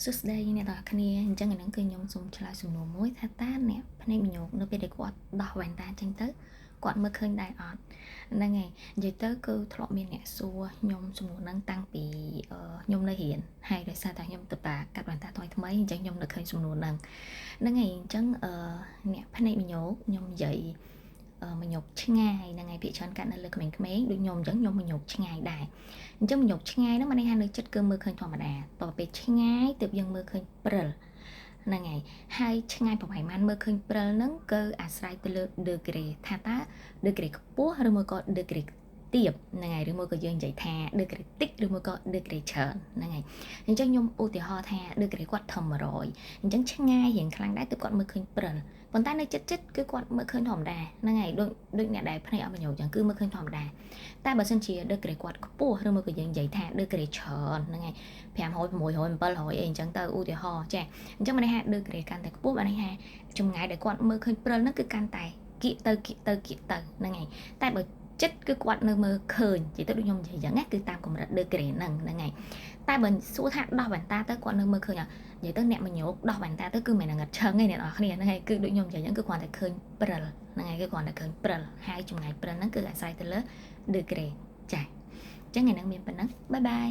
សួស្តីអ្នកទាំងអស់គ្នាអញ្ចឹងឥឡូវគឺខ្ញុំសូមឆ្លើយសំណួរមួយថាតើអ្នកភ្នែកមញោកនៅពេលដែលគាត់ដោះវ៉ែនតាចេញទៅគាត់មើលឃើញដែរអត់ហ្នឹងហើយនិយាយទៅគឺធ្លាប់មានអ្នកសួរខ្ញុំសំណួរហ្នឹងតាំងពីខ្ញុំនៅរៀនហើយដោយសារតែខ្ញុំទៅតាកាត់វ៉ែនតាថ្មីអញ្ចឹងខ្ញុំនឹកឃើញសំណួរហ្នឹងហើយអញ្ចឹងអ្នកភ្នែកមញោកខ្ញុំនិយាយមញោកឆ្ងាយហ្នឹងហើយភាគច្រើនកាត់នៅលើក្មេងៗដូចខ្ញុំអញ្ចឹងខ្ញុំមញោកឆ្ងាយដែរអញ្ចឹងមញោកឆ្ងាយហ្នឹងមិនន័យថានៅចិត្តគឺមើលឃើញធម្មតាតទៅពេលឆ្ងាយទើបយើងមើលឃើញព្រិលហ្នឹងហើយឆ្ងាយប្រហែលម៉ានមើលឃើញព្រិលហ្នឹងគឺអាស្រ័យទៅលើ degree ថាតើ degree ខ្ពស់ឬមួយក៏ degree ទាបហ្នឹងហើយឬមួយក៏យើងនិយាយថា degree តិចឬមួយក៏ degree ច្រើនហ្នឹងហើយអញ្ចឹងខ្ញុំឧទាហរណ៍ថា degree គាត់ធំ100អញ្ចឹងឆ្ងាយរៀងខ្លាំងដែរទើបគាត់មើលឃើញព្រិលប៉ុន្តែនៅចិត្តគឺគាត់មើលឃើញធម្មតាហ្នឹងហើយដូចអ្នកដែលភ្នែកអត់បញ្ញោអញ្ចឹងគឺមើលឃើញធម្មតាតែបើសិនជា degree គាត់ខ្ពស់ឬមួយក៏យើងនិយាយថា degree ច្រើនហ្នឹងហើយ500 600 700អីអញ្ចឹងទៅឧទាហរណ៍ចាអញ្ចឹងមិនន័យថា degree កាន់តែខ្ពស់បានន័យថាចម្ងាយដែលគាត់មើលឃើញព្រិលហ្នឹងគឺកាន់តែគៀកទៅហ្នឹងហើយតែបើចិត្តគឺគាត់នៅមើលឃើញនិយាយទៅដូចខ្ញុំនិយាយអញ្ចឹងណាគឺតាមកម្រិត degree ហ្នឹងហើយតែបើសួរថាដោះវ៉ែនតាទៅគាត់នៅមើលឃើញអត់និយាយទៅអ្នកមញោកដោះវ៉ែនតាទៅគឺមិនងឹតឆឹងទេអ្នកនរគ្នាហ្នឹងហើយគឺដូចខ្ញុំនិយាយអញ្ចឹងគឺគាត់តែឃើញព្រិលហ្នឹងហើយគឺគាត់តែឃើញព្រិលហើយចម្ងាយព្រិលហ្នឹងគឺអាស្រ័យទៅលើ degree ចាអញ្ចឹងថ្ងៃហ្នឹងមានប៉ុណ្ណឹងបាយបាយ